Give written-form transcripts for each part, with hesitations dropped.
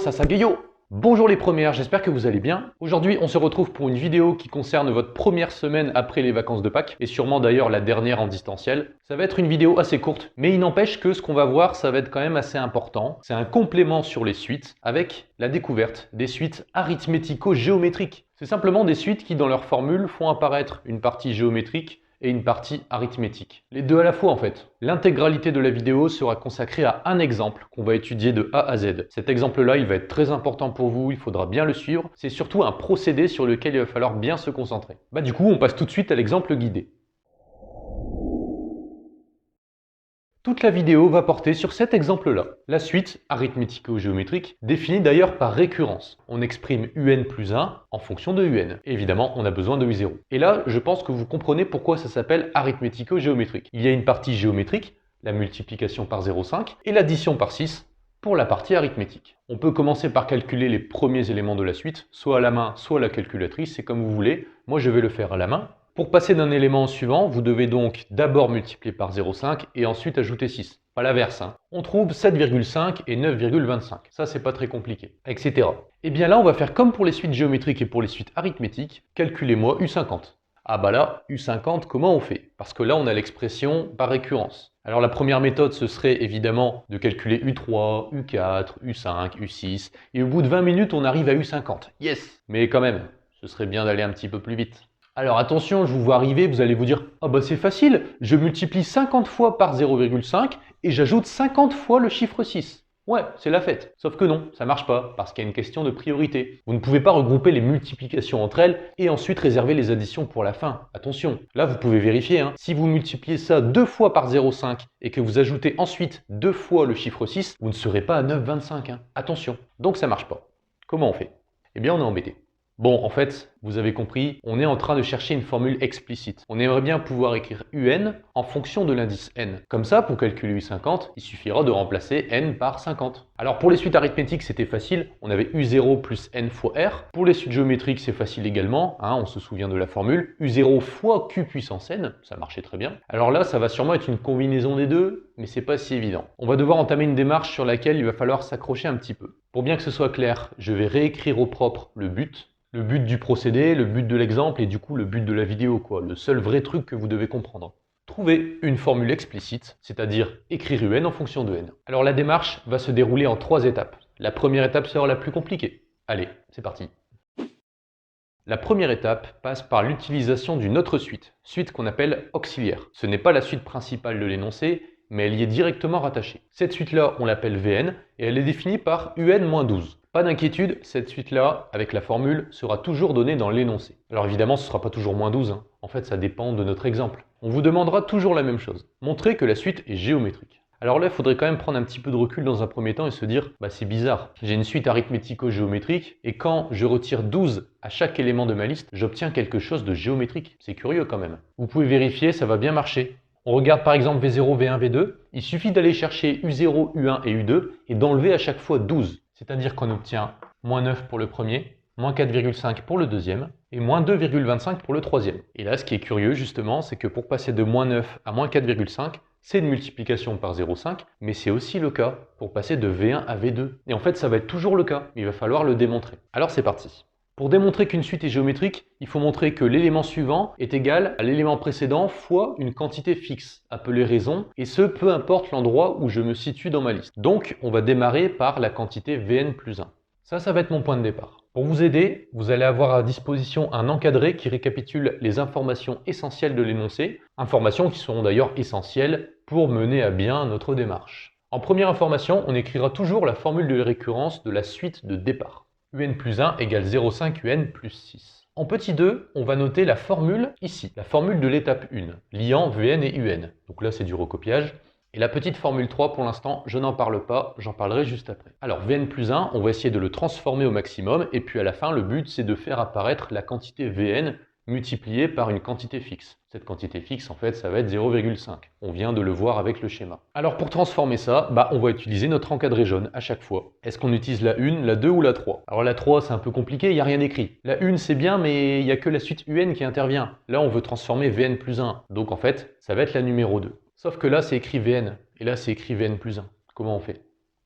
ça s'agayo. Bonjour les premières, j'espère que vous allez bien. Aujourd'hui, on se retrouve pour une vidéo qui concerne votre première semaine après les vacances de Pâques, et sûrement d'ailleurs la dernière en distanciel. Ça va être une vidéo assez courte, mais il n'empêche que ce qu'on va voir, ça va être quand même assez important. C'est un complément sur les suites, avec la découverte des suites arithmético-géométriques. C'est simplement des suites qui, dans leur formule, font apparaître une partie géométrique et une partie arithmétique. Les deux à la fois en fait. L'intégralité de la vidéo sera consacrée à un exemple qu'on va étudier de A à Z. Cet exemple-là, il va être très important pour vous, il faudra bien le suivre. C'est surtout un procédé sur lequel il va falloir bien se concentrer. Du coup, on passe tout de suite à l'exemple guidé. Toute la vidéo va porter sur cet exemple-là. La suite arithmético-géométrique définie d'ailleurs par récurrence. On exprime un plus 1 en fonction de un. Évidemment, on a besoin de u0. Et là, je pense que vous comprenez pourquoi ça s'appelle arithmético-géométrique. Il y a une partie géométrique, la multiplication par 0,5, et l'addition par 6 pour la partie arithmétique. On peut commencer par calculer les premiers éléments de la suite, soit à la main, soit à la calculatrice, c'est comme vous voulez. Moi, je vais le faire à la main. Pour passer d'un élément au suivant, vous devez donc d'abord multiplier par 0,5 et ensuite ajouter 6. Pas l'inverse. On trouve 7,5 et 9,25. Ça, c'est pas très compliqué, etc. Et bien là, on va faire comme pour les suites géométriques et pour les suites arithmétiques. Calculez-moi U50. Ah bah là, U50, comment on fait? Parce que là, on a l'expression par récurrence. Alors la première méthode, ce serait évidemment de calculer U3, U4, U5, U6. Et au bout de 20 minutes, on arrive à U50. Yes! Mais quand même, ce serait bien d'aller un petit peu plus vite. Alors attention, je vous vois arriver, vous allez vous dire « Ah bah c'est facile, je multiplie 50 fois par 0,5 et j'ajoute 50 fois le chiffre 6. » Ouais, c'est la fête. Sauf que non, ça marche pas, parce qu'il y a une question de priorité. Vous ne pouvez pas regrouper les multiplications entre elles et ensuite réserver les additions pour la fin. Attention, là vous pouvez vérifier, si vous multipliez ça 2 fois par 0,5 et que vous ajoutez ensuite 2 fois le chiffre 6, vous ne serez pas à 9,25. Attention, donc ça marche pas. Comment on fait? Eh bien on est embêté. Bon, en fait, vous avez compris, on est en train de chercher une formule explicite. On aimerait bien pouvoir écrire un en fonction de l'indice n. Comme ça, pour calculer u50, il suffira de remplacer n par 50. Alors pour les suites arithmétiques, c'était facile. On avait u0 plus n fois r. Pour les suites géométriques, c'est facile également. On se souvient de la formule. u0 fois q puissance n, ça marchait très bien. Alors là, ça va sûrement être une combinaison des deux, mais c'est pas si évident. On va devoir entamer une démarche sur laquelle il va falloir s'accrocher un petit peu. Pour bien que ce soit clair, je vais réécrire au propre le but du procédé, le but de l'exemple et du coup le but de la vidéo, le seul vrai truc que vous devez comprendre. Trouver une formule explicite, c'est-à-dire écrire un en fonction de n. Alors la démarche va se dérouler en 3 étapes. La première étape sera la plus compliquée. Allez, c'est parti. La première étape passe par l'utilisation d'une autre suite qu'on appelle auxiliaire. Ce n'est pas la suite principale de l'énoncé, mais elle y est directement rattachée. Cette suite-là, on l'appelle Vn, et elle est définie par un-12. Pas d'inquiétude, cette suite-là, avec la formule, sera toujours donnée dans l'énoncé. Alors évidemment, ce ne sera pas toujours -12, En fait, ça dépend de notre exemple. On vous demandera toujours la même chose. Montrez que la suite est géométrique. Alors là, il faudrait quand même prendre un petit peu de recul dans un premier temps et se dire « c'est bizarre, j'ai une suite arithmético-géométrique et quand je retire 12 à chaque élément de ma liste, j'obtiens quelque chose de géométrique. C'est curieux quand même. » Vous pouvez vérifier, ça va bien marcher. On regarde par exemple V0, V1, V2. Il suffit d'aller chercher U0, U1 et U2 et d'enlever à chaque fois 12. C'est-à-dire qu'on obtient -9 pour le premier, -4,5 pour le deuxième et -2,25 pour le troisième. Et là, ce qui est curieux justement, c'est que pour passer de -9 à -4,5, c'est une multiplication par 0,5, mais c'est aussi le cas pour passer de V1 à V2. Et en fait, ça va être toujours le cas, mais il va falloir le démontrer. Alors c'est parti. Pour démontrer qu'une suite est géométrique, il faut montrer que l'élément suivant est égal à l'élément précédent fois une quantité fixe, appelée raison, et ce, peu importe l'endroit où je me situe dans ma liste. Donc, on va démarrer par la quantité Vn plus 1. Ça va être mon point de départ. Pour vous aider, vous allez avoir à disposition un encadré qui récapitule les informations essentielles de l'énoncé, informations qui seront d'ailleurs essentielles pour mener à bien notre démarche. En première information, on écrira toujours la formule de récurrence de la suite de départ. Un plus 1 égale 0,5 un plus 6. En petit 2, on va noter la formule ici, la formule de l'étape 1, liant Vn et Un. Donc là, c'est du recopiage. Et la petite formule 3, pour l'instant, je n'en parle pas, j'en parlerai juste après. Alors, Vn plus 1, on va essayer de le transformer au maximum, et puis à la fin, le but, c'est de faire apparaître la quantité Vn multipliée par une quantité fixe. Cette quantité fixe, en fait, ça va être 0,5. On vient de le voir avec le schéma. Alors, pour transformer ça, on va utiliser notre encadré jaune à chaque fois. Est-ce qu'on utilise la 1, la 2 ou la 3? Alors, la 3, c'est un peu compliqué, il n'y a rien écrit. La 1, c'est bien, mais il n'y a que la suite un qui intervient. Là, on veut transformer Vn plus 1. Donc, en fait, ça va être la numéro 2. Sauf que là, c'est écrit Vn, et là, c'est écrit Vn plus 1. Comment on fait?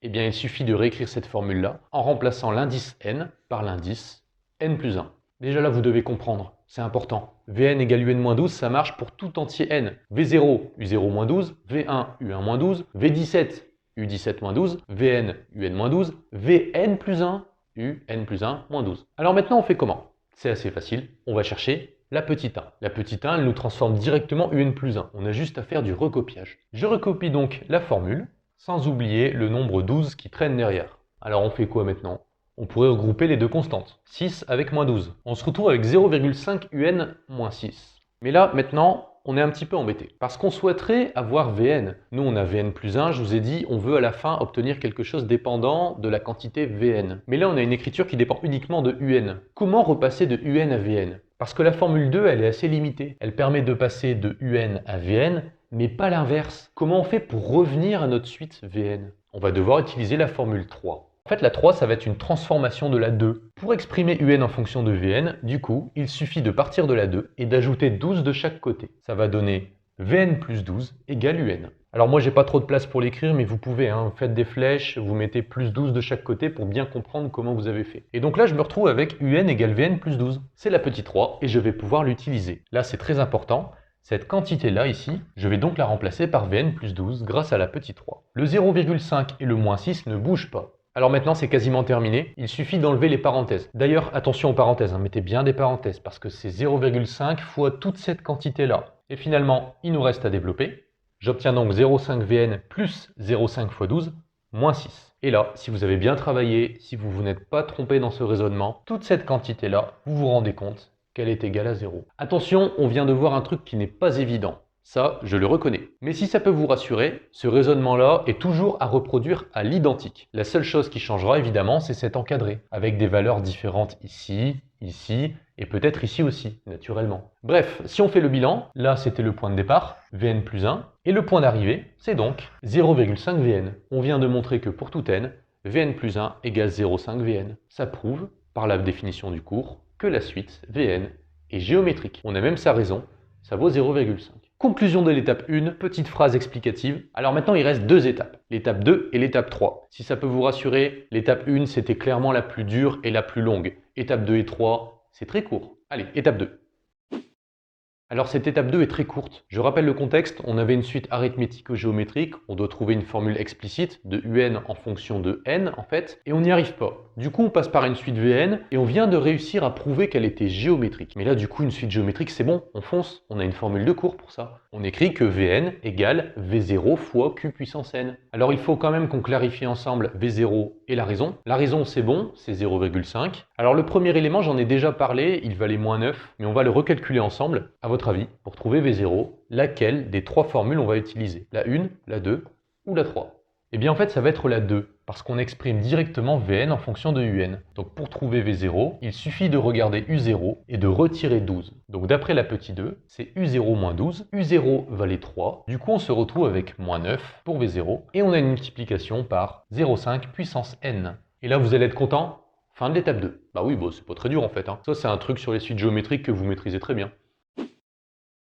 Eh bien, il suffit de réécrire cette formule-là en remplaçant l'indice n par l'indice n plus 1. Déjà là, vous devez comprendre, c'est important. Vn égale un-12, ça marche pour tout entier n. V0, u0-12, V1, u1-12, V17, u17-12, Vn, un-12, Vn plus 1, un plus 1-12. Alors maintenant, on fait comment? C'est assez facile, on va chercher la petite 1. La petite 1, elle nous transforme directement un plus 1. On a juste à faire du recopiage. Je recopie donc la formule, sans oublier le nombre 12 qui traîne derrière. Alors on fait quoi maintenant? On pourrait regrouper les deux constantes, 6 avec moins 12. On se retrouve avec 0,5 un moins 6. Mais là, maintenant, on est un petit peu embêté. Parce qu'on souhaiterait avoir Vn. Nous, on a Vn plus 1, je vous ai dit, on veut à la fin obtenir quelque chose dépendant de la quantité Vn. Mais là, on a une écriture qui dépend uniquement de un. Comment repasser de un à Vn? Parce que la formule 2, elle est assez limitée. Elle permet de passer de un à Vn, mais pas l'inverse. Comment on fait pour revenir à notre suite Vn? On va devoir utiliser la formule 3. En fait, la 3, ça va être une transformation de la 2. Pour exprimer un en fonction de Vn, du coup, il suffit de partir de la 2 et d'ajouter 12 de chaque côté. Ça va donner Vn plus 12 égale un. Alors moi, j'ai pas trop de place pour l'écrire, mais vous pouvez, vous faites des flèches, vous mettez plus 12 de chaque côté pour bien comprendre comment vous avez fait. Et donc là, je me retrouve avec un égale Vn plus 12. C'est la petite 3 et je vais pouvoir l'utiliser. Là, c'est très important. Cette quantité-là, ici, je vais donc la remplacer par Vn plus 12 grâce à la petite 3. Le 0,5 et le moins 6 ne bougent pas. Alors maintenant, c'est quasiment terminé. Il suffit d'enlever les parenthèses. D'ailleurs, attention aux parenthèses, mettez bien des parenthèses parce que c'est 0,5 fois toute cette quantité-là. Et finalement, il nous reste à développer. J'obtiens donc 0,5 Vn plus 0,5 fois 12, moins 6. Et là, si vous avez bien travaillé, si vous vous n'êtes pas trompé dans ce raisonnement, toute cette quantité-là, vous vous rendez compte qu'elle est égale à 0. Attention, on vient de voir un truc qui n'est pas évident. Ça, je le reconnais. Mais si ça peut vous rassurer, ce raisonnement-là est toujours à reproduire à l'identique. La seule chose qui changera, évidemment, c'est cet encadré, avec des valeurs différentes ici, ici, et peut-être ici aussi, naturellement. Bref, si on fait le bilan, là c'était le point de départ, Vn plus 1, et le point d'arrivée, c'est donc 0,5 Vn. On vient de montrer que pour tout n, Vn plus 1 égale 0,5 Vn. Ça prouve, par la définition du cours, que la suite Vn est géométrique. On a même sa raison, ça vaut 0,5. Conclusion de l'étape 1, petite phrase explicative. Alors maintenant, il reste deux étapes, l'étape 2 et l'étape 3. Si ça peut vous rassurer, l'étape 1, c'était clairement la plus dure et la plus longue. Étape 2 et 3, c'est très court. Allez, étape 2. Alors cette étape 2 est très courte. Je rappelle le contexte, on avait une suite arithmético-géométrique, on doit trouver une formule explicite de un en fonction de n en fait, et on n'y arrive pas. Du coup on passe par une suite Vn, et on vient de réussir à prouver qu'elle était géométrique. Mais là du coup une suite géométrique c'est bon, on fonce, on a une formule de cours pour ça. On écrit que Vn égale V0 fois Q puissance n. Alors il faut quand même qu'on clarifie ensemble V0 et la raison. La raison c'est bon, c'est 0,5. Alors le premier élément j'en ai déjà parlé, il valait moins 9, mais on va le recalculer ensemble. À votre avis, pour trouver V0, laquelle des trois formules on va utiliser? La 1, la 2 ou la 3? Eh bien en fait ça va être la 2, parce qu'on exprime directement Vn en fonction de un. Donc pour trouver V0, il suffit de regarder U0 et de retirer 12. Donc d'après la petite 2, c'est U0 moins 12, U0 valait 3, du coup on se retrouve avec moins 9 pour V0, et on a une multiplication par 0,5 puissance n. Et là vous allez être content? Fin de l'étape 2. Bah oui, c'est pas très dur en fait. Ça c'est un truc sur les suites géométriques que vous maîtrisez très bien.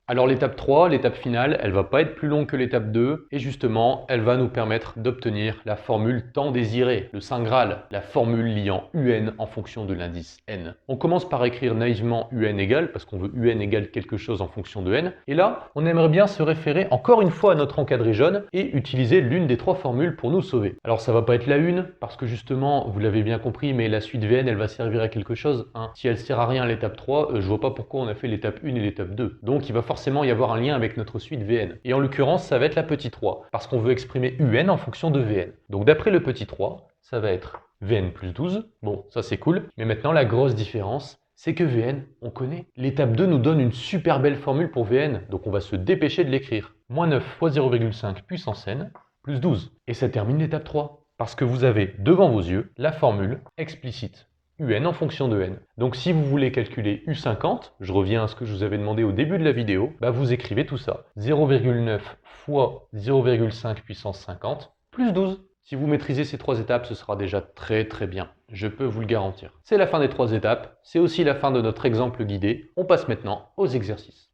Alors l'étape 3, l'étape finale, elle va pas être plus longue que l'étape 2 et justement, elle va nous permettre d'obtenir la formule tant désirée, le Saint Graal, la formule liant un en fonction de l'indice n. On commence par écrire naïvement un égale, parce qu'on veut un égale quelque chose en fonction de n, et là, on aimerait bien se référer encore une fois à notre encadré jaune et utiliser l'une des trois formules pour nous sauver. Alors ça va pas être la 1, parce que justement, vous l'avez bien compris, mais la suite Vn, elle va servir à quelque chose. Si elle sert à rien à l'étape 3, je vois pas pourquoi on a fait l'étape 1 et l'étape 2. Donc il va forcément y avoir un lien avec notre suite Vn. Et en l'occurrence, ça va être la petite 3, parce qu'on veut exprimer un en fonction de Vn. Donc d'après le petit 3, ça va être Vn plus 12. Bon, ça c'est cool. Mais maintenant, la grosse différence, c'est que Vn, on connaît. L'étape 2 nous donne une super belle formule pour Vn, donc on va se dépêcher de l'écrire. Moins 9 fois 0,5 puissance n plus 12. Et ça termine l'étape 3, parce que vous avez devant vos yeux la formule explicite un en fonction de n. Donc si vous voulez calculer U50, je reviens à ce que je vous avais demandé au début de la vidéo, vous écrivez tout ça. 0,9 fois 0,5 puissance 50 plus 12. Si vous maîtrisez ces trois étapes, ce sera déjà très très bien. Je peux vous le garantir. C'est la fin des trois étapes, c'est aussi la fin de notre exemple guidé. On passe maintenant aux exercices.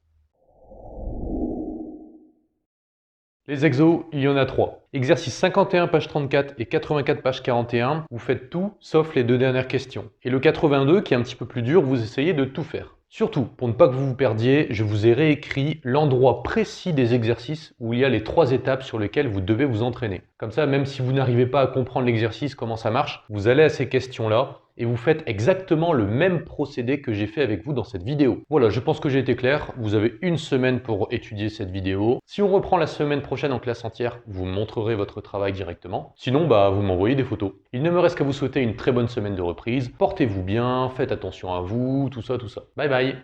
Les exos, il y en a 3. Exercice 51, page 34 et 84, page 41, vous faites tout sauf les 2 dernières questions. Et le 82, qui est un petit peu plus dur, vous essayez de tout faire. Surtout, pour ne pas que vous vous perdiez, je vous ai réécrit l'endroit précis des exercices où il y a les 3 étapes sur lesquelles vous devez vous entraîner. Comme ça, même si vous n'arrivez pas à comprendre l'exercice, comment ça marche, vous allez à ces questions-là et vous faites exactement le même procédé que j'ai fait avec vous dans cette vidéo. Voilà, je pense que j'ai été clair. Vous avez une semaine pour étudier cette vidéo. Si on reprend la semaine prochaine en classe entière, vous me montrerez votre travail directement. Sinon, vous m'envoyez des photos. Il ne me reste qu'à vous souhaiter une très bonne semaine de reprise. Portez-vous bien, faites attention à vous, tout ça, tout ça. Bye bye!